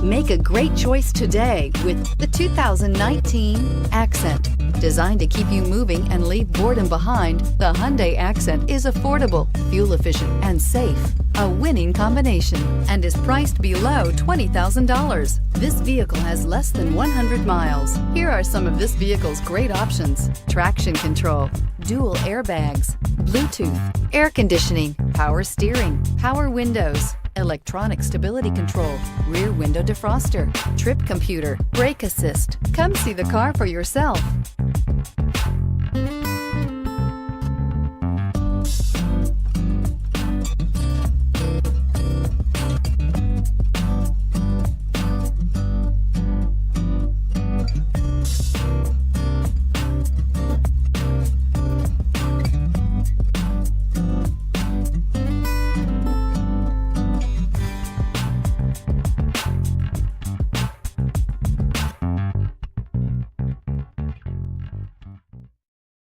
Make a great choice today with the 2019 Accent. Designed to keep you moving and leave boredom behind, the Hyundai Accent is affordable, fuel efficient, and safe. A winning combination, and is priced below $20,000. This vehicle has less than 100 miles. Here are some of this vehicle's great options: traction control, dual airbags, Bluetooth, air conditioning, power steering, power windows, electronic stability control, rear window defroster, trip computer, brake assist. Come see the car for yourself.